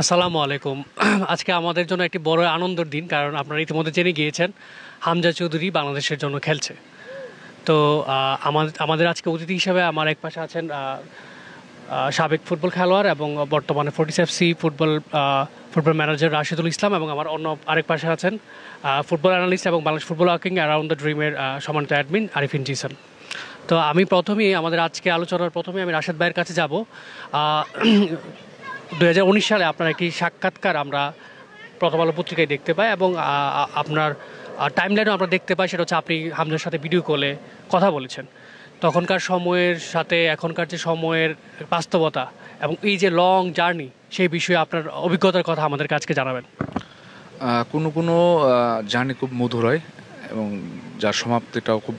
আসসালামু আলাইকুম। আজকে আমাদের জন্য একটি বড় আনন্দের দিন, কারণ আপনারা ইতিমধ্যে জেনে গিয়েছেন হামজা চৌধুরী বাংলাদেশের জন্য খেলছে। তো আমাদের আজকে অতিথি হিসেবে আমার এক পাশে আছেন সাবেক ফুটবল খেলোয়াড় এবং বর্তমানে Fortis FC football manager Rashidul Islam, এবং আমার অন্য আরেক পাশে আছেন ফুটবল অ্যানালিস্ট এবং Bangladesh football working around the ড্রিমের সম্মানিত অ্যাডমিন আরিফিন জিসান। তো আমি প্রথমেই আমাদের আজকে আলোচনার প্রথমে আমি রাশেদ ভাইয়ের কাছে যাব। 2019 সালে আপনার একটি সাক্ষাৎকার আমরা প্রথম আলো পত্রিকায় দেখতে পাই, এবং আপনার টাইমলাইনও আমরা দেখতে পাই। সেটা হচ্ছে আপনি হামজার সাথে ভিডিও কলে কথা বলেছেন। তখনকার সময়ের সাথে এখনকার যে সময়ের বাস্তবতা এবং এই যে লং জার্নি, সেই বিষয়ে আপনার অভিজ্ঞতার কথা আমাদের কাছে জানাবেন। কোনো কোনো জার্নি খুব মধুর হয় এবং যার সমাপ্তিটাও খুব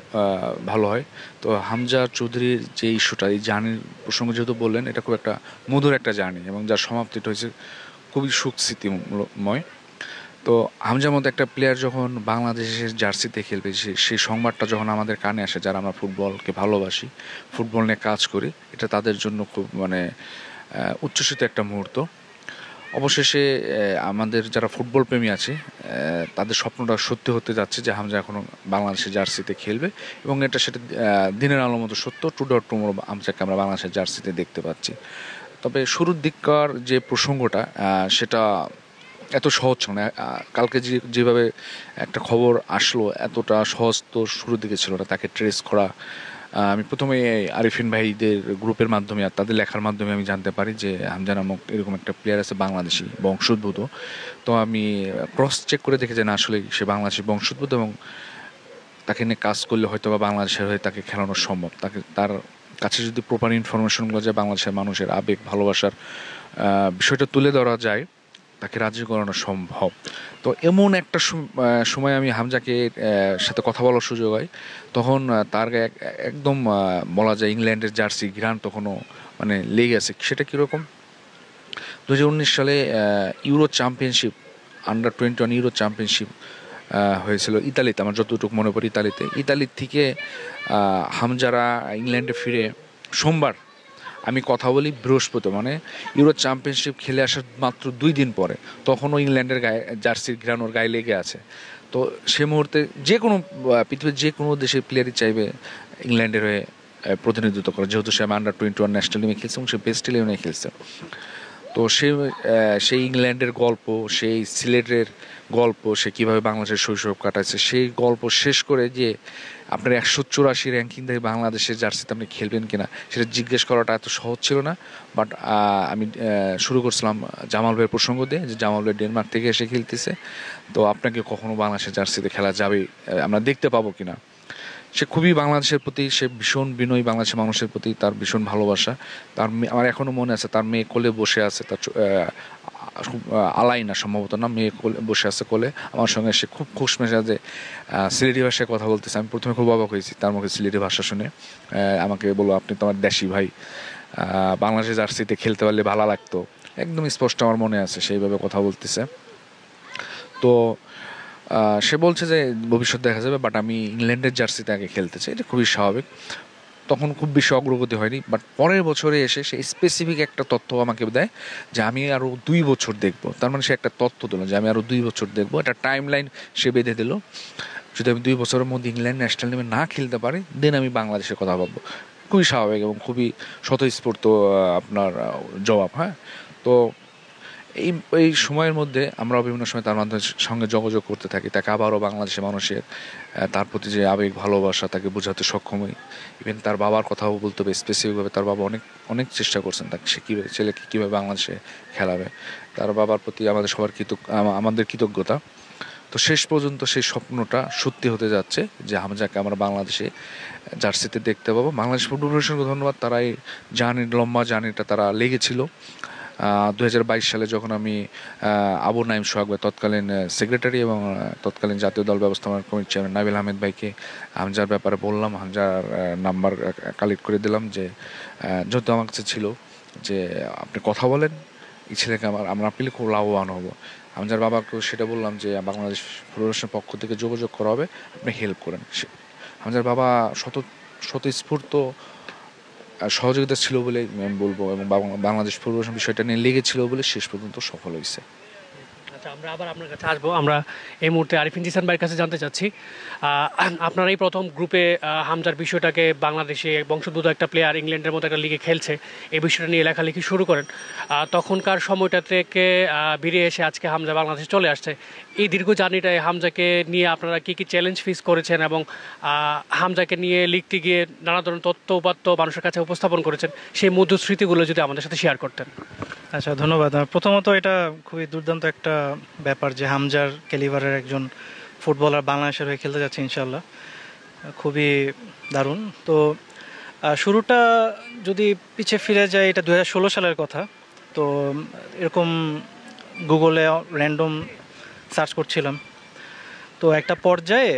ভালো হয়। তো হামজা চৌধুরীর যে ইস্যুটা, এই জার্নির প্রসঙ্গে যেহেতু বললেন, এটা খুব একটা মধুর একটা জার্নি এবং যার সমাপ্তিটা হয়েছে খুবই সুখ স্মৃতিময়। তো হামজার মতো একটা প্লেয়ার যখন বাংলাদেশের জার্সিতে খেলবে, সেই সংবাদটা যখন আমাদের কানে আসে, যারা আমরা ফুটবলকে ভালোবাসি, ফুটবল নিয়ে কাজ করি, এটা তাদের জন্য খুব উচ্ছ্বসিত একটা মুহূর্ত। অবশেষে আমাদের যারা ফুটবল প্রেমী আছে, তাদের স্বপ্নটা সত্যি হতে যাচ্ছে যে হামজা এখনও বাংলাদেশের জার্সিতে খেলবে, এবং সেটা দিনের আলোর মতো সত্য। টুমোরো হামজাকে আমরা বাংলাদেশের জার্সিতে দেখতে পাচ্ছি। তবে শুরুর দিককার যে প্রসঙ্গটা, সেটা এত সহজ ছিল না। কালকে যেভাবে একটা খবর আসলো, এতটা সহজ তো শুরুর দিকে ছিল না তাকে ট্রেস করা। আমি প্রথমে আরিফিন ভাইদের গ্রুপের মাধ্যমে আর তাদের লেখার মাধ্যমে আমি জানতে পারি যে হামজা নামক এরকম একটা প্লেয়ার আছে বাংলাদেশি বংশোদ্ভূত। তো আমি ক্রস চেক করে দেখে যে না, আসলে সে বাংলাদেশি বংশোদ্ভূত এবং তাকে নিয়ে কাজ করলে হয়তো বা বাংলাদেশের হয়ে তাকে খেলানো সম্ভব। তার কাছে যদি প্রপার ইনফরমেশনগুলো যায়, বাংলাদেশের মানুষের আবেগ ভালোবাসার বিষয়টা তুলে ধরা যায়, তাকে রাজি করানো সম্ভব। তো এমন একটা সময় আমি হামজাকে সাথে কথা বলার সুযোগ হয়। তখন তার গায়ে একদম বলা যায় ইংল্যান্ডের জার্সি ঘ্রাণ তখনও লেগে আছে। সেটা কীরকম, 2019 সালে euro championship, under 21 euro championship হয়েছিল ইতালিতে, আমার যতটুকু মনে পড়ে ইতালির থেকে হামজারা ইংল্যান্ডে ফিরে সোমবার, আমি কথা বলি বৃহস্পতি, ইউরো চ্যাম্পিয়নশিপ খেলে আসার মাত্র 2 দিন পরে, তখনও ইংল্যান্ডের গায়ে জার্সির ঘ্রাণ ওর গায়ে লেগে আছে। তো সে মুহূর্তে যে কোনো পৃথিবীর যে কোনো দেশের প্লেয়ারই চাইবে ইংল্যান্ডের হয়ে প্রতিনিধিত্ব করে, যেহেতু সে আন্ডার 21 ন্যাশনাল টিমে খেলছে এবং সে বেস্ট ইলেভেনে খেলছে। তো সেই ইংল্যান্ডের গল্প, সেই সিলেটের গল্প, সে কীভাবে বাংলাদেশের শৈশব কাটাচ্ছে, সেই গল্প শেষ করে যে আপনার 184 র্যাঙ্কিং থেকে বাংলাদেশের জার্সিতে আপনি খেলবেন কিনা, সেটা জিজ্ঞেস করাটা এত সহজ ছিল না। বাট আমি শুরু করছিলাম জামাল ভাইয়ের প্রসঙ্গ দিয়ে, যে জামাল ভাই ডেনমার্ক থেকে এসে খেলতেছে, তো আপনাকে কখনো বাংলাদেশের জার্সিতে খেলা যাবে, আমরা দেখতে পাবো কিনা। সে খুবই বাংলাদেশের প্রতি, সে ভীষণ বিনয়ী, বাংলাদেশের মানুষের প্রতি তার ভীষণ ভালোবাসা। আমার এখনও মনে আছে, তার মেয়ে কোলে বসে আছে, তার আলাইনা সম্ভবত না, মেয়ে কোলে বসে আছে কোলে, আমার সঙ্গে সে খুব খুশ মেজাজে সিলেটি ভাষায় কথা বলতেছে। আমি প্রথমে খুব অবাক হয়েছি তার মুখে সিলেটি ভাষা শুনে। আমাকে বললো, আপনি তো আমার দেশি ভাই, বাংলাদেশের জার্সিতে খেলতে পারলে ভালো লাগতো। একদম স্পষ্ট আমার মনে আছে সেইভাবে কথা বলতেছে। তো সে বলছে যে ভবিষ্যৎ দেখা যাবে, বাট আমি ইংল্যান্ডের জার্সিতে আগে খেলতে চাই। এটা খুবই স্বাভাবিক। তখন খুব বেশি অগ্রগতি হয়নি, বাট পরের বছরে এসে সে স্পেসিফিক একটা তথ্য আমাকে দেয় যে আমি আরও 2 বছর দেখবো। তার সে একটা তথ্য দিল যে আমি আরও 2 বছর দেখবো, একটা টাইম লাইন সে বেঁধে দিল। যদি আমি 2 বছরের মধ্যে ইংল্যান্ড ন্যাশনাল টিমে না খেলতে পারি, দেন আমি বাংলাদেশের কথা ভাববো। খুবই স্বাভাবিক এবং খুবই স্বতঃস্ফূর্ত আপনার জবাব। হ্যাঁ, তো এই এই সময়ের মধ্যে আমরা বিভিন্ন সময় তার মাধ্যমে সঙ্গে যোগাযোগ করতে থাকি, তাকে আবারও বাংলাদেশের মানুষের তার প্রতি যে আবেগ ভালোবাসা তাকে বোঝাতে সক্ষম হই। ইভেন তার বাবার কথাও বলতে হবে স্পেসিফিকভাবে। তার বাবা অনেক অনেক চেষ্টা করছেন তাকে, সে কীভাবে ছেলেকে কীভাবে বাংলাদেশে খেলাবে। তার বাবার প্রতি আমাদের সবার আমাদের কৃতজ্ঞতা। তো শেষ পর্যন্ত সেই স্বপ্নটা সত্যি হতে যাচ্ছে যে হামজাকে আমরা বাংলাদেশে জার্সিতে দেখতে পাবো। বাংলাদেশ ফুটবল ফেডারেশনকে ধন্যবাদ, তারা এই লম্বা জার্নিটা তারা লেগেছিল। 2022 সালে যখন আমি আবু নাইম সোহাগ ভাই, তৎকালীন সেক্রেটারি এবং তৎকালীন জাতীয় দল ব্যবস্থাপনা কমিটির চেয়ারম্যান নাবিল আহমেদ ভাইকে হামজার ব্যাপারে বললাম, হামজার নাম্বার কালেক্ট করে দিলাম, যে যেহেতু আমার কাছে ছিল, যে আপনি কথা বলেন, এই ছেলেকে আমরা পেলে খুব লাভবান হবো। হামজার বাবাকেও সেটা বললাম যে বাংলাদেশ ফেডারেশনের পক্ষ থেকে যোগাযোগ করা হবে, আপনি হেল্প করেন। হামজার বাবা স্বতঃস্ফূর্ত সহযোগিতা ছিল বলে আমি বলবো, এবং বাংলাদেশ ফুটবল বিষয়টা নিয়ে লেগেছিল বলে শেষ পর্যন্ত সফল হয়েছে। আচ্ছা, আমরা আবার আপনার কাছে আসবো। আমরা এই মুহূর্তে আরিফিন জিসান ভাইয়ের কাছে জানতে চাচ্ছি, আপনার এই প্রথম গ্রুপে হামজার বিষয়টাকে, বাংলাদেশে বংশোদ্ভূত একটা প্লেয়ার ইংল্যান্ডের মতো একটা লিগে খেলছে, এই বিষয়টা নিয়ে লেখালেখি শুরু করেন। তখনকার সময়টা থেকে বেরিয়ে এসে আজকে হামজা বাংলাদেশে চলে আসছে। এই দীর্ঘ জার্নিটায় হামজাকে নিয়ে আপনারা কী কী চ্যালেঞ্জ ফেস করেছেন, এবং হামজাকে নিয়ে লিখতে গিয়ে নানা ধরনের তথ্য উপাত্ত মানুষের কাছে উপস্থাপন করেছেন, সেই মধুর স্মৃতিগুলো যদি আমাদের সাথে শেয়ার করতেন। আচ্ছা, ধন্যবাদ। প্রথমত এটা খুবই দুর্দান্ত একটা ব্যাপার যে হামজার ক্যালিবারের একজন ফুটবলার বাংলাদেশের হয়ে খেলতে যাচ্ছে, ইনশাল্লাহ খুবই দারুণ। তো শুরুটা যদি পিছিয়ে ফিরে যায়, এটা 2016 সালের কথা। তো এরকম গুগলে র্যান্ডম সার্চ করছিলাম, তো একটা পর্যায়ে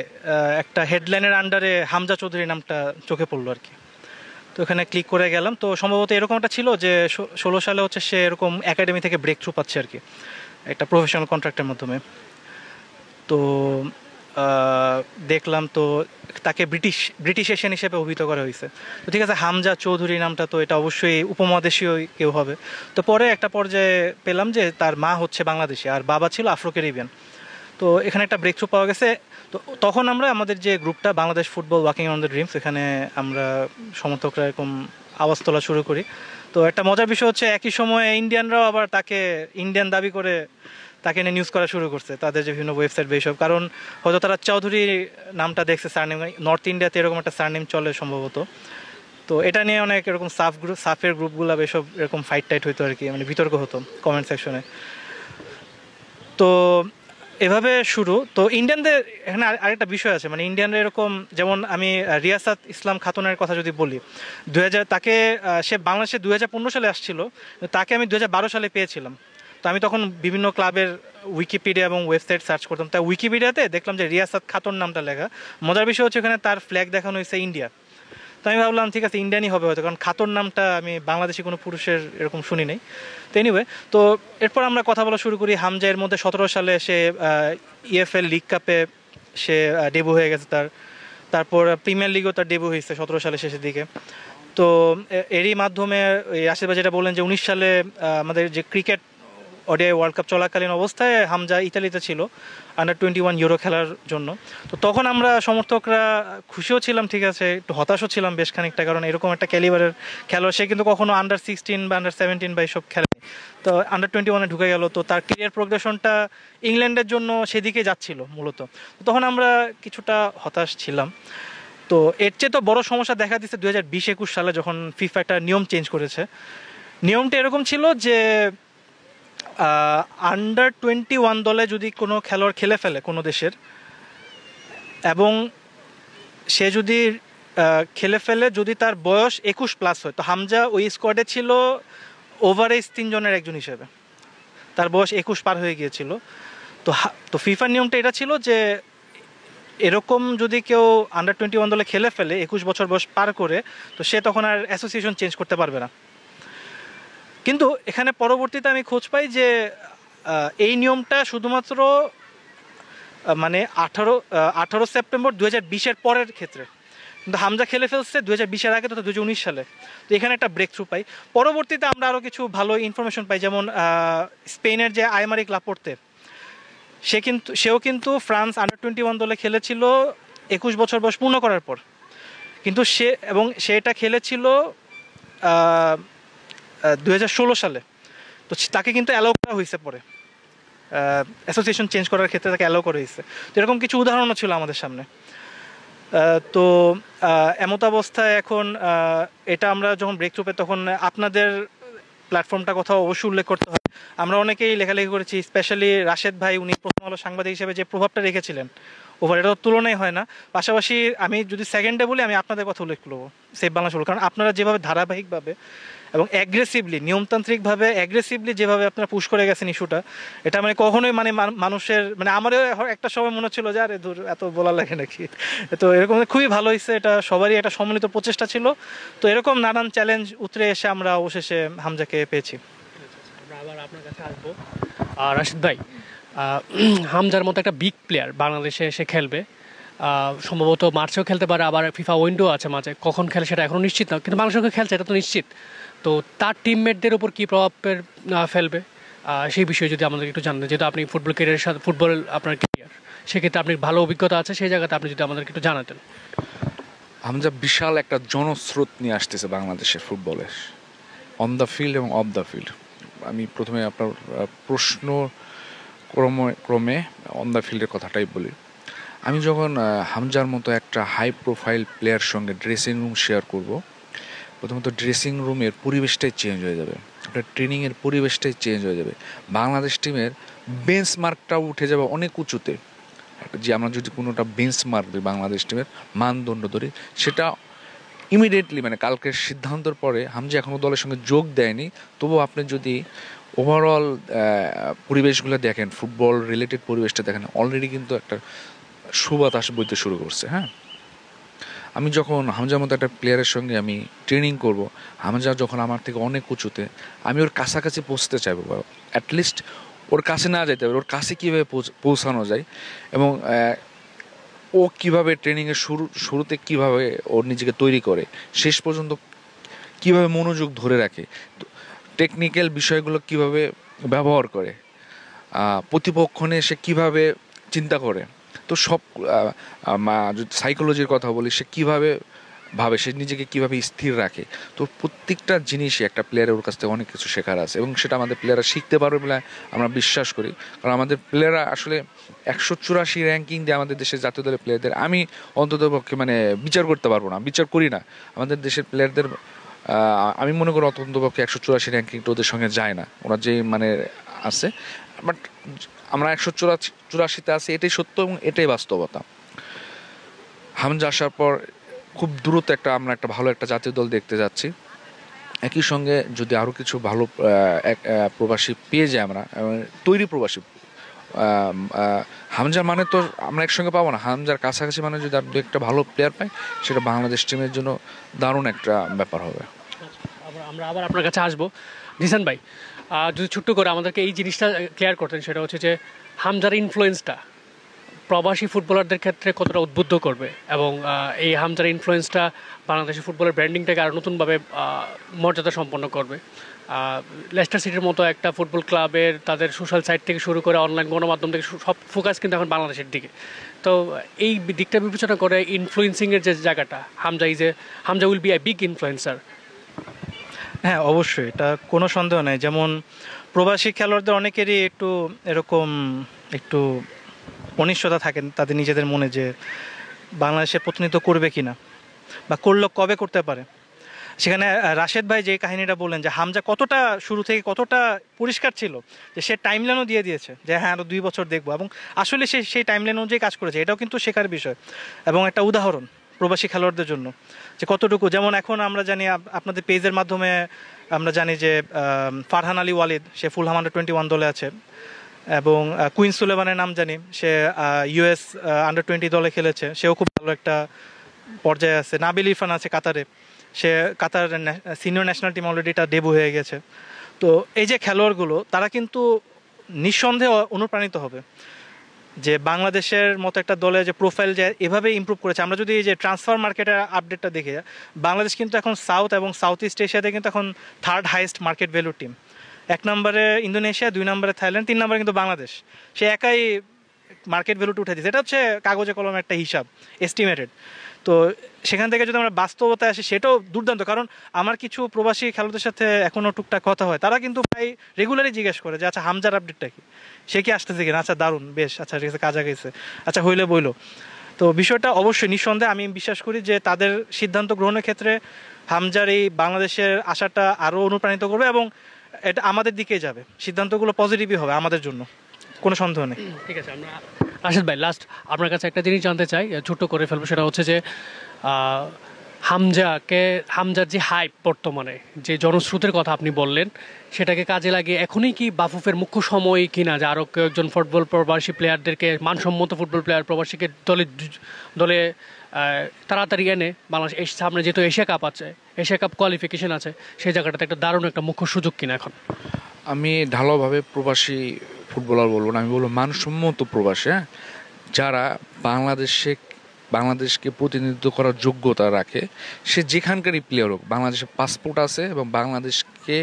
একটা হেডলাইনের আন্ডারে হামজা চৌধুরী নামটা চোখে পড়লো আর কি। তো এখানে ক্লিক করে গেলাম, তো সম্ভবত এরকমটা ছিল যে 16 সালে হচ্ছে সে এরকম একাডেমি থেকে ব্রেক থ্রু পাচ্ছে আর কি, একটা প্রফেশনাল কন্ট্রাক্টের মাধ্যমে। তো দেখলাম তো তাকে ব্রিটিশ এশিয়ান হিসেবে অভিহিত করা হয়েছে। তো ঠিক আছে, হামজা চৌধুরী নামটা তো এটা অবশ্যই উপমহাদেশীয় কেউ হবে। তো পরে একটা পর্যায়ে পেলাম যে তার মা হচ্ছে বাংলাদেশি আর বাবা ছিল আফ্রো ক্যারিবিয়ান। তো এখানে একটা ব্রেক থ্রু পাওয়া গেছে। তো তখন আমরা আমাদের যে গ্রুপটা Bangladesh football walking on the dreams, এখানে আমরা সমর্থকরা এরকম আওয়াজ তোলা শুরু করি। তো একটা মজার বিষয় হচ্ছে একই সময়ে ইন্ডিয়ানরাও আবার তাকে ইন্ডিয়ান দাবি করে তাকে নিয়ে নিউজ করা শুরু করছে, তাদের যে বিভিন্ন ওয়েবসাইট এইসব। কারণ হয়তো তারা চৌধুরী নামটা দেখছে, সারনেম নর্থ ইন্ডিয়াতে এরকম একটা সারনেম চলে সম্ভবত। তো এটা নিয়ে অনেক এরকম সাফের গ্রুপগুলো এসব এরকম ফাইট টাইট হইতো আর কি, মানে বিতর্ক হতো কমেন্ট সেকশনে। তো এভাবে শুরু। তো ইন্ডিয়ানদের এখানে আরেকটা বিষয় আছে, মানে ইন্ডিয়ানরা এরকম, যেমন আমি রিয়াসাত ইসলাম খাতুনের কথা যদি বলি, তাকে সে বাংলাদেশে 2015 সালে আসছিল, তাকে আমি 2012 সালে পেয়েছিলাম। তো আমি তখন বিভিন্ন ক্লাবের উইকিপিডিয়া এবং ওয়েবসাইট সার্চ করতাম, তাই উইকিপিডিয়াতে দেখলাম যে রিয়াসাত খাতুন নামটা লেখা। মজার বিষয় হচ্ছে ওখানে তার ফ্ল্যাগ দেখানো হয়েছে ইন্ডিয়া। তো আমি ভাবলাম ঠিক আছে, ইন্ডিয়ানই হবে হয়তো, কারণ খাতুন নামটা আমি বাংলাদেশি কোনো পুরুষের এরকম শুনি নাই। তো এনিওয়ে, তো এরপর আমরা কথা বলা শুরু করি। হামজা এর মধ্যে 17 সালে সে ইএফএল লিগ কাপে সে ডেবু হয়ে গেছে তার, তারপর প্রিমিয়ার লিগও তার ডেবু হয়েছে 17 সালের শেষের দিকে। তো এরই মাধ্যমে রাশিদ ভাই যেটা বললেন যে 19 সালে আমাদের যে ক্রিকেট ওডিআই ওয়ার্ল্ড কাপ চলাকালীন অবস্থায় হামজা ইতালিতে ছিল আন্ডার-21 ইউরো খেলার জন্য। তো তখন আমরা সমর্থকরা খুশিও ছিলাম, ঠিক আছে, একটু হতাশও ছিলাম বেশ খানিকটা, কারণ এরকম একটা ক্যালিবারের খেলোয়াড়, সে কিন্তু কখনো আন্ডার-16 বা আন্ডার-17 বা এইসব খেলেনি। তো আন্ডার-21-এ ঢুকে গেল, তো তার ক্যারিয়ার প্রোগ্রেশনটা ইংল্যান্ডের জন্য সেদিকে যাচ্ছিল মূলত। তখন আমরা কিছুটা হতাশ ছিলাম। তো এর চেয়ে তো বড় সমস্যা দেখা দিচ্ছে 2020-21 সালে, যখন ফিফা একটা নিয়ম চেঞ্জ করেছে। নিয়মটা এরকম ছিল যে আন্ডার-21 দলে যদি কোনো খেলোয়াড় খেলে ফেলে কোনো দেশের, এবং সে যদি খেলে ফেলে যদি তার বয়স 21+ হয়, তো হামজা ওই স্কোয়াডে ছিল ওভারেজ 3 জনের একজন হিসেবে, তার বয়স 21 পার হয়ে গিয়েছিল। তো ফিফার নিয়মটা এটা ছিল যে এরকম যদি কেউ আন্ডার-21 দলে খেলে ফেলে 21 বছর বয়স পার করে, তো সে তখন আর অ্যাসোসিয়েশন চেঞ্জ করতে পারবে না। কিন্তু এখানে পরবর্তীতে আমি খোঁজ পাই যে এই নিয়মটা শুধুমাত্র মানে 18 সেপ্টেম্বর 2020-এর পরের ক্ষেত্রে, কিন্তু হামজা খেলে ফেলছে 2020-এর আগে, তো 2019 সালে। তো এখানে একটা ব্রেক থ্রু পাই। পরবর্তীতে আমরা আরও কিছু ভালো ইনফরমেশন পাই, যেমন স্পেনের যে আইমারিক লাপোর্তে, সেও কিন্তু ফ্রান্স আন্ডার-21 দলে খেলেছিল 21 বছর বয়স পূর্ণ করার পর, কিন্তু সে এটা খেলেছিল 2016 সালে। তো তাকে কিন্তু অ্যালাউ করা হয়েছে পরে, অ্যাসোসিয়েশন চেঞ্জ করার ক্ষেত্রে তাকে অ্যালাউ করা হয়েছে। তো এরকম কিছু উদাহরণও ছিল আমাদের সামনে। তো এমত অবস্থায় এখন এটা আমরা যখন ব্রেক থ্রু পাই, তখন আপনাদের প্ল্যাটফর্মটা কথা অবশ্যই উল্লেখ করতে হয়। আমরা অনেকেই লেখালেখি করেছি, স্পেশালি রাশেদ ভাই, উনি প্রথম আলো সাংবাদিক হিসেবে যে প্রভাবটা রেখেছিলেন ওভার, এটা তুলনাই হয় না। পাশাপাশি আমি যদি সেকেন্ডে বলি, আমি আপনাদের কথা উল্লেখ করবো, সেভ বাংলা শুরু, কারণ আপনারা যেভাবে ধারাবাহিকভাবে এবং অ্যাগ্রেসিভলি, নিয়মতান্ত্রিকভাবে অ্যাগ্রেসিভলি যেভাবে আপনারা পুশ করে গেছেন ইস্যুটা, এটা মানে কখনোই মানে মানুষের, মানে আমারও একটা সময় মনে হচ্ছিল যে আরে দূর, এত বলা লাগে নাকি। তো এরকম খুবই ভালো হয়েছে, এটা সবারই একটা সম্মিলিত প্রচেষ্টা ছিল। তো এরকম নানান চ্যালেঞ্জ উতরে এসে আমরা অবশেষে হামজাকে পেয়েছি। আমরা আবার আপনার কাছে আসবো। রাশিদ ভাই, হামজার মতো একটা বিগ প্লেয়ার বাংলাদেশে এসে খেলবে, সম্ভবত মার্চেও খেলতে পারে, আবার ফিফা উইন্ডো আছে মাঝে, কখন খেলে সেটা এখনও নিশ্চিত না, কিন্তু বাংলাদেশের সঙ্গে খেলছে এটা তো নিশ্চিত। তো তার টিমমেটদের উপর কী প্রভাব ফেলবে সেই বিষয়ে যদি আমাদের একটু জানেন, যেহেতু আপনি ফুটবল ক্যারিয়ারের সাথে ফুটবল আপনার ক্যারিয়ার, সেক্ষেত্রে আপনি ভালো অভিজ্ঞতা আছে সেই জায়গাতে আপনি যদি আমাদেরকে একটু জানাতেন। হামজা বিশাল একটা জনস্রোত নিয়ে আসতেছে বাংলাদেশের ফুটবলে, অন দ্য ফিল্ড এবং অফ দ্য ফিল্ড। আমি প্রথমে আপনার প্রশ্ন ক্রমে অন দ্য ফিল্ডের কথাটাই বলি। আমি যখন হামজার মতো একটা হাই প্রোফাইল প্লেয়ার সঙ্গে ড্রেসিং রুম শেয়ার করব, প্রথমত ড্রেসিং রুমের পরিবেশটাই চেঞ্জ হয়ে যাবে, আপনার ট্রেনিংয়ের পরিবেশটাই চেঞ্জ হয়ে যাবে। বাংলাদেশ টিমের বেঞ্চমার্কটাও উঠে যাবে অনেক উঁচুতে। যে আমরা যদি কোনোটা বেঞ্চমার্ক দিই বাংলাদেশ টিমের মানদণ্ড ধরি, সেটা ইমিডিয়েটলি মানে কালকের সিদ্ধান্তর পরে হামজা এখনও দলের সঙ্গে যোগ দেয়নি, তবুও আপনি যদি ওভারঅল পরিবেশগুলো দেখেন, ফুটবল রিলেটেড পরিবেশটা দেখেন, অলরেডি কিন্তু একটা সুবাতাস বইতে শুরু করছে। হ্যাঁ, আমি যখন হামজার মতো একটা প্লেয়ারের সঙ্গে আমি ট্রেনিং করব, হামজা যখন আমার থেকে অনেক উঁচুতে, আমি ওর কাছাকাছি পৌঁছতে চাইবো, অ্যাটলিস্ট ওর কাছে না যেতে হবে, ওর কাছে কীভাবে পৌঁছানো যায় এবং ও কীভাবে ট্রেনিংয়ের শুরুতে কীভাবে ওর নিজেকে তৈরি করে, শেষ পর্যন্ত কীভাবে মনোযোগ ধরে রাখে, টেকনিক্যাল বিষয়গুলো কীভাবে ব্যবহার করে, প্রতিপক্ষ নিয়ে সে কীভাবে চিন্তা করে, তো সব যদি সাইকোলজির কথা বলি, সে কীভাবে ভাবে, সে নিজেকে কীভাবে স্থির রাখে, তো প্রত্যেকটা জিনিসই একটা প্লেয়ারের ওর কাছ থেকে অনেক কিছু শেখার আছে এবং সেটা আমাদের প্লেয়াররা শিখতে পারবে বলে আমরা বিশ্বাস করি। কারণ আমাদের প্লেয়াররা আসলে 184 র্যাঙ্কিং দিয়ে আমাদের দেশের জাতীয় দলের প্লেয়ারদের আমি অন্ততপক্ষে মানে বিচার করতে পারবো না, বিচার করি না। আমাদের দেশের প্লেয়ারদের আমি মনে করি অন্ততপক্ষে 184 র্যাঙ্কিংটা ওদের সঙ্গে যায় না, ওরা যে মানে আছে, বাট আমরা 184তে আছি, এটাই সত্য এবং এটাই বাস্তবতা। হামজা আসার পর খুব দ্রুত আমরা একটা ভালো একটা জাতীয় দল দেখতে যাচ্ছি। একই সঙ্গে যদি আরও কিছু ভালো প্রবাসী পেয়ে যাই আমরা, তৈরি প্রবাসী, হামজার মানে তো আমরা একসঙ্গে পাবো না, হামজার কাছাকাছি মানে যদি দু একটা ভালো প্লেয়ার পাই, সেটা বাংলাদেশ টিমের জন্য দারুণ একটা ব্যাপার হবে। আমরা আবার আপনার কাছে আসবো। জিসান ভাই, যদি ছোট্ট করে আমাদেরকে এই জিনিসটা ক্লিয়ার করতেন, সেটা হচ্ছে যে হামজার ইনফ্লুয়েন্সটা প্রবাসী ফুটবলারদের ক্ষেত্রে কতটা উদ্বুদ্ধ করবে এবং এই হামজার ইনফ্লুয়েন্সটা বাংলাদেশের ফুটবলের ব্র্যান্ডিংটাকে আরও নতুনভাবে মর্যাদা সম্পন্ন করবে। লেস্টার সিটির মতো একটা ফুটবল ক্লাবের তাদের সোশ্যাল সাইট থেকে শুরু করে অনলাইন গণমাধ্যম থেকে সব ফোকাস কিন্তু এখন বাংলাদেশের দিকে। তো এই দিকটা বিবেচনা করে ইনফ্লুয়েন্সিংয়ের যে জায়গাটা, Hamza will B a big influencer. হ্যাঁ, অবশ্যই, এটা কোনো সন্দেহ নেই। যেমন প্রবাসী খেলোয়াড়দের অনেকেরই একটু অনিশ্চয়তা থাকেন তাদের নিজেদের মনে, যে বাংলাদেশে প্রতিনিধিত্ব করবে কিনা বা করলে কবে করতে পারে। সেখানে রাশেদ ভাই যে কাহিনীটা বললেন, যে হামজা কতটা শুরু থেকে কতটা পরিষ্কার ছিল, যে সে টাইমলাইনও দিয়ে দিয়েছে যে হ্যাঁ আরও 2 বছর দেখবো, এবং আসলে সে সেই টাইমলাইন অনুযায়ী কাজ করেছে। এটাও কিন্তু শেখার বিষয় এবং একটা উদাহরণ প্রবাসী খেলোয়াড়দের জন্য, যে কতটুকু। যেমন এখন আমরা জানি, আপনাদের পেজের মাধ্যমে আমরা জানি যে ফারহান আলী ওয়ালিদ, সে ফুলহাম আন্ডার-21 দলে আছে, এবং কুইন সুলেমানের নাম জানি, সে US আন্ডার-20 দলে খেলেছে, সেও খুব ভালো একটা পর্যায়ে আছে। নাবিল ইরফান আছে কাতারে, সে কাতার সিনিয়র ন্যাশনাল টিম অলরেডি তার ডেবু হয়ে গেছে। তো এই যে খেলোয়াড়গুলো, তারা কিন্তু নিঃসন্দেহে অনুপ্রাণিত হবে যে বাংলাদেশের মতো একটা দলে যে প্রোফাইল যে এভাবে ইমপ্রুভ করেছে। আমরা যদি এই যে ট্রান্সফার মার্কেটের আপডেটটা দেখি, বাংলাদেশ কিন্তু এখন সাউথ এবং সাউথ ইস্ট এশিয়াতে কিন্তু এখন 3rd highest market value team. 1 নম্বরে ইন্দোনেশিয়া, 2 নম্বরে থাইল্যান্ড, 3 নম্বরে কিন্তু বাংলাদেশ। সে একাই মার্কেট ভ্যালুটা উঠে দিয়েছে। এটা হচ্ছে কাগজে কলমে একটা হিসাব, এস্টিমেটেড। তো সেখান থেকে যদি আমরা বাস্তবতায় আসি, সেটাও দুর্দান্ত। কারণ আমার কিছু প্রবাসী খেলোয়াড়দের সাথে এখনও টুকটাক কথা হয়, তারা কিন্তু প্রায় রেগুলারই জিজ্ঞেস করে যে আচ্ছা হামজার আপডেটটা কি, সে কি আসতেছে কিনা, আচ্ছা দারুণ, বেশ, আচ্ছা ঠিক আছে, কাজা গেছে, আচ্ছা হইলে বইলো। তো বিষয়টা অবশ্যই নিঃসন্দেহে আমি বিশ্বাস করি যে তাদের সিদ্ধান্ত গ্রহণের ক্ষেত্রে হামজার এই বাংলাদেশের আশাটা আরও অনুপ্রাণিত করবে এবং এটা আমাদের দিকেই যাবে, সিদ্ধান্তগুলো পজিটিভই হবে আমাদের জন্য, কোনো সন্দেহ নেই। ঠিক আছে, আমরা রাশেদ ভাই লাস্ট আপনার কাছে একটা জিনিস জানতে চাই, ছোট্ট করে ফেলবো। সেটা হচ্ছে যে হামজার যে হাইপ, বর্তমানে যে জনস্রোতের কথা আপনি বললেন, সেটাকে কাজে লাগিয়ে এখনই কি বাফুফের মুখ্য সময় কিনা যে আরও কয়েকজন ফুটবল প্রবাসী প্লেয়ারদেরকে, মানসম্মত ফুটবল প্লেয়ার প্রবাসীকে দলে তাড়াতাড়ি এনে বাংলাদেশ সামনে যেহেতু এশিয়া কাপ আছে, এশিয়া কাপ কোয়ালিফিকেশন আছে, সেই জায়গাটাতে একটা দারুণ একটা মুখ্য সুযোগ কিনা এখন? আমি ঢালাওভাবে প্রবাসী ফুটবলার বলবো না, আমি বলবো মানসম্মত প্রবাসী, হ্যাঁ, যারা বাংলাদেশে বাংলাদেশকে প্রতিনিধিত্ব করার যোগ্যতা রাখে, সে যেখানকারই প্লেয়ার হোক, বাংলাদেশের পাসপোর্ট আছে এবং বাংলাদেশকে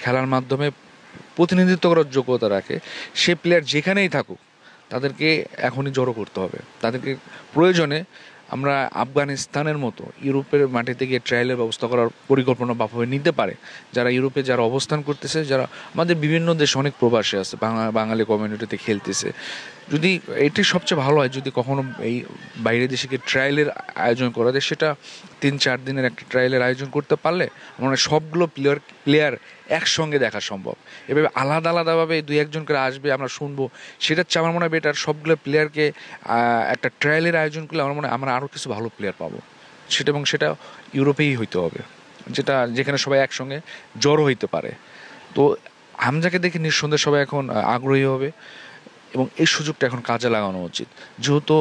খেলার মাধ্যমে প্রতিনিধিত্ব করার যোগ্যতা রাখে, সে প্লেয়ার যেখানেই থাকুক তাদেরকে এখনই জড়ো করতে হবে। তাদেরকে প্রয়োজনে আমরা আফগানিস্তানের মতো ইউরোপের মাটিতে গিয়ে ট্রায়ালের ব্যবস্থা করার পরিকল্পনা বাফুফে নিতে পারে। যারা ইউরোপে যারা অবস্থান করতেছে, যারা আমাদের বিভিন্ন দেশে অনেক প্রবাসী আছে, বাঙালি কমিউনিটিতে খেলতেছে, যদি এটি সবচেয়ে ভালো হয় যদি কখনো এই বাইরের দেশে গিয়ে ট্রায়ালের আয়োজন করা যায়, সেটা 3-4 দিনের একটা ট্রায়ালের আয়োজন করতে পারলে মানে সবগুলো প্লেয়ার একসঙ্গে দেখা সম্ভব। এভাবে আলাদা আলাদাভাবে 2-1জন করে আসবে, আমরা শুনবো, সেটা হচ্ছে আমার মনে হয় বেটার। সবগুলো প্লেয়ারকে একটা ট্রায়ালের আয়োজন করলে আমার মনে হয় আমরা আরও কিছু ভালো প্লেয়ার পাবো, সেটা এবং সেটা ইউরোপেই হইতে হবে, যেখানে সবাই একসঙ্গে জড়ো হইতে পারে। তো হামজাকে দেখে নিঃসন্দেহে সবাই এখন আগ্রহী হবে এবং এই সুযোগটা এখন কাজে লাগানো উচিত। যেহেতু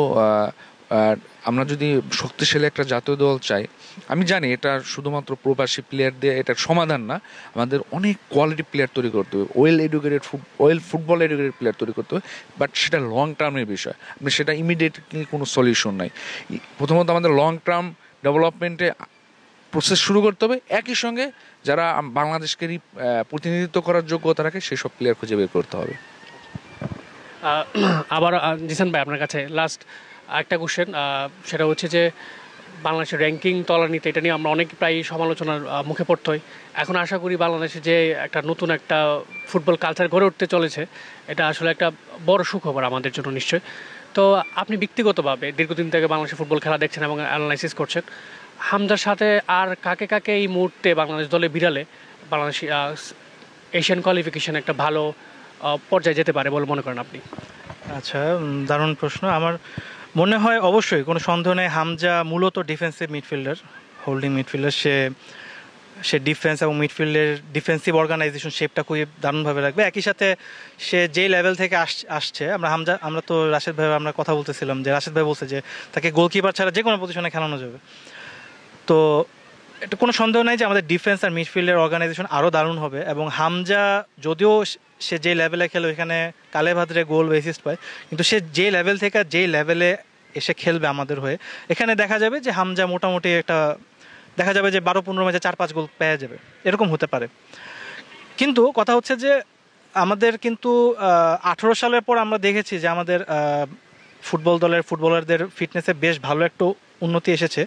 আমরা যদি শক্তিশালী একটা জাতীয় দল চাই, আমি জানি এটা শুধুমাত্র প্রবাসী প্লেয়ার দিয়ে এটার সমাধান না, আমাদের অনেক কোয়ালিটি প্লেয়ার তৈরি করতে হবে, ফুটবল এডুকেটেড প্লেয়ার তৈরি করতে হবে, বাট সেটা লং টার্মের বিষয়। আপনি সেটা ইমিডিয়েটলি কোনো সলিউশন নাই। প্রথমত আমাদের লং টার্ম ডেভেলপমেন্টে প্রসেস শুরু করতে হবে, একই সঙ্গে যারা বাংলাদেশকে প্রতিনিধিত্ব করার যোগ্যতা রাখে সেই সব প্লেয়ার খুঁজে বের করতে হবে। আবার জিসান ভাই আপনার কাছে লাস্ট একটা কোশ্চেন, সেটা হচ্ছে যে বাংলাদেশের র্যাঙ্কিং তলানিতে, এটা নিয়ে আমরা অনেক প্রায় সমালোচনার মুখে পড়তে হয়। এখন আশা করি বাংলাদেশে যে একটা নতুন একটা ফুটবল কালচার গড়ে উঠতে চলেছে, এটা আসলে একটা বড় সুখবর আমাদের জন্য নিশ্চয়। তো আপনি ব্যক্তিগতভাবে দীর্ঘদিন থেকে বাংলাদেশের ফুটবল খেলা দেখছেন এবং অ্যানালাইসিস করছেন, হামজার সাথে আর কাকে কাকে এই মুহূর্তে বাংলাদেশ দলে বিড়ালে বাংলাদেশ এশিয়ান কোয়ালিফিকেশন একটা ভালো পর্যায়ে যেতে পারে বলে মনে করেন আপনি? আচ্ছা, দারুণ প্রশ্ন। আমার মনে হয় অবশ্যই কোনো সন্দেহ নেই, হামজা মূলত ডিফেন্সিভ মিডফিল্ডার, হোল্ডিং মিডফিল্ডার। সে ডিফেন্স এবং মিডফিল্ডের ডিফেন্সিভ অর্গানাইজেশন শেপটা খুবই দারুণভাবে রাখবে। একই সাথে সে যেই লেভেল থেকে আসছে, আমরা তো রাশেদ ভাই আমরা কথা বলতেছিলাম যে রাশেদ ভাই বলছে যে তাকে গোলকিপার ছাড়া যে কোনো পজিশনে খেলানো যাবে। তো এটা কোনো সন্দেহ নাই যে আমাদের ডিফেন্স আর মিডফিল্ডের অর্গানাইজেশন আরও দারুণ হবে। এবং হামজা যদিও সে যে লেভেলে খেলে ওইখানে কালে ভাদ্রে গোল অ্যাসিস্ট পায়, কিন্তু সে যে লেভেল থেকে যেই লেভেলে এসে খেলবে আমাদের হয়ে, এখানে দেখা যাবে যে হামজা মোটামুটি একটা দেখা যাবে যে 12-15 ম্যাচে 4-5 গোল পেয়ে যাবে, এরকম হতে পারে। কিন্তু কথা হচ্ছে যে আমাদের কিন্তু 18 সালের পর আমরা দেখেছি যে আমাদের ফুটবলারদের ফিটনেসে বেশ ভালো একটু উন্নতি এসেছে,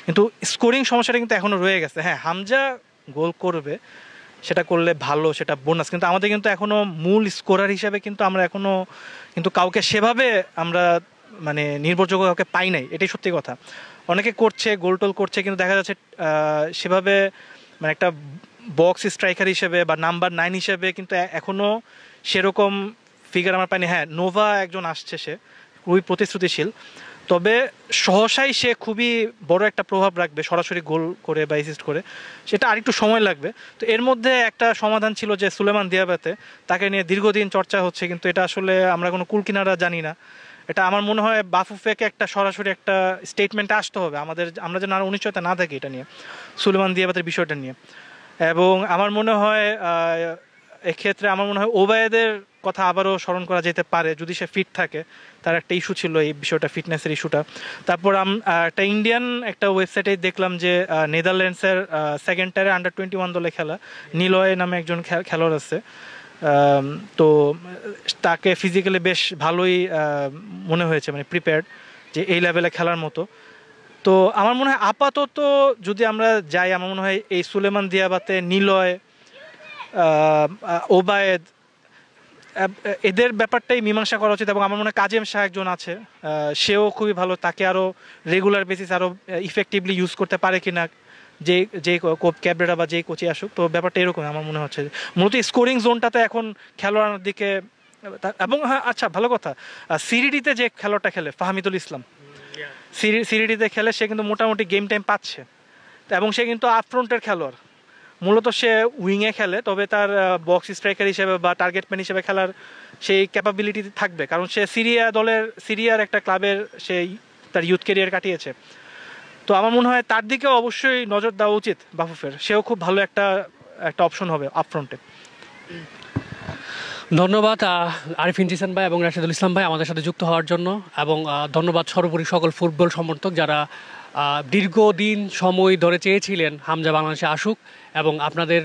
কিন্তু স্কোরিং সমস্যাটা কিন্তু এখনও রয়ে গেছে। হ্যাঁ, হামজা গোল করবে, সেটা করলে ভালো, সেটা বোনাস, কিন্তু আমাদের কিন্তু এখনও মূল স্কোরার হিসাবে কিন্তু আমরা এখনও কিন্তু কাউকে সেভাবে আমরা মানে নির্ভরযোগ্য কাউকে পাই নাই, এটাই সত্যি কথা। অনেকে করছে, গোল টোল করছে, কিন্তু দেখা যাচ্ছে সেভাবে মানে একটা বক্স স্ট্রাইকার হিসেবে বা নাম্বার 9 হিসেবে কিন্তু এখনও সেরকম ফিগার আমরা পাইনি। হ্যাঁ, নোভা একজন আসছে, সে খুবই প্রতিশ্রুতিশীল, তবে সহসাই সে খুবই বড় একটা প্রভাব রাখবে সরাসরি গোল করে বা অ্যাসিস্ট করে, সেটা আরেকটু সময় লাগবে। তো এর মধ্যে একটা সমাধান ছিল যে সুলেমান দিয়াবাতে, তাকে নিয়ে দীর্ঘদিন চর্চা হচ্ছে, কিন্তু এটা আসলে আমরা কোনো কুলকিনারা জানি না। এটা আমার মনে হয় বাফুফেকে একটা সরাসরি একটা স্টেটমেন্টে আসতে হবে, আমরা যেন আরও অনিশ্চয়তা না থাকি এটা নিয়ে, সুলেমান দিয়াবাতের বিষয়টা নিয়ে। এবং আমার মনে হয় এক্ষেত্রে আমার মনে হয় ওবায়েদের কথা আবারও স্মরণ করা যেতে পারে যদি সে ফিট থাকে। তার একটা ইস্যু ছিল এই বিষয়টা, ফিটনেসের ইস্যুটা। তারপর একটা ইন্ডিয়ান একটা ওয়েবসাইটে দেখলাম যে নেদারল্যান্ডসের সেকেন্ড টায়ারে আন্ডার-21 দলে খেলা নিলয় নামে একজন খেলোয়াড় আছে, তো তাকে ফিজিক্যালি বেশ ভালোই মনে হয়েছে, মানে প্রিপেয়ার্ড যে এই লেভেলে খেলার মতো। তো আমার মনে হয় আপাতত যদি আমরা যাই, আমার মনে হয় এই সুলেমান দিয়াবাতে, নিলয়, ওবায়েদ, এদের ব্যাপারটাই মীমাংসা করা উচিত। এবং আমার মনে হয় কাজেম শাহ একজন আছে, সেও খুবই ভালো, তাকে আরও রেগুলার বেসিস আরও ইফেক্টিভলি ইউজ করতে পারে কিনা যেই ক্যাবরেরা বা যেই কোচই আসুক। তো ব্যাপারটা এরকম আমার মনে হচ্ছে, মূলত স্কোরিং জোনটাতে এখন খেলোয়াড়ের দিকে। এবং হ্যাঁ, আচ্ছা ভালো কথা, সিরিডিতে যে খেলোয়াড়টা খেলে ফাহমিদুল ইসলাম, সিরিডিতে খেলে, সে কিন্তু মোটামুটি গেম টাইম পাচ্ছে, এবং সে কিন্তু আপফ্রন্টের খেলোয়াড়, মূলত সে উইংয়ে খেলে, তবে তার বক্স স্ট্রাইকার হিসেবে বা টার্গেট ম্যান হিসেবে খেলার সেই ক্যাপাবিলিটি থাকবে, কারণ সে সিরিয়ার একটা ক্লাবের সেই তার ইউথ ক্যারিয়ার কাটিয়েছে। তো আমার মনে হয় তার দিকেও অবশ্যই নজর দেওয়া উচিত বাফুফের, সেও খুব ভালো একটা অপশন হবে আপফ্রন্টে। ধন্যবাদ আরিফিন জিসান ভাই এবং রাশেদুল ইসলাম ভাই আমাদের সাথে যুক্ত হওয়ার জন্য, এবং ধন্যবাদ সর্বোপরি সকল ফুটবল সমর্থক যারা দীর্ঘদিন সময় ধরে চেয়েছিলেন হামজা বাংলাদেশে আসুক, এবং আপনাদের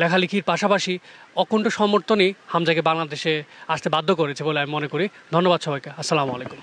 লেখালেখির পাশাপাশি অকুণ্ঠ সমর্থনই হামজাকে বাংলাদেশে আসতে বাধ্য করেছে বলে আমি মনে করি। ধন্যবাদ সবাইকে, আসসালামু আলাইকুম।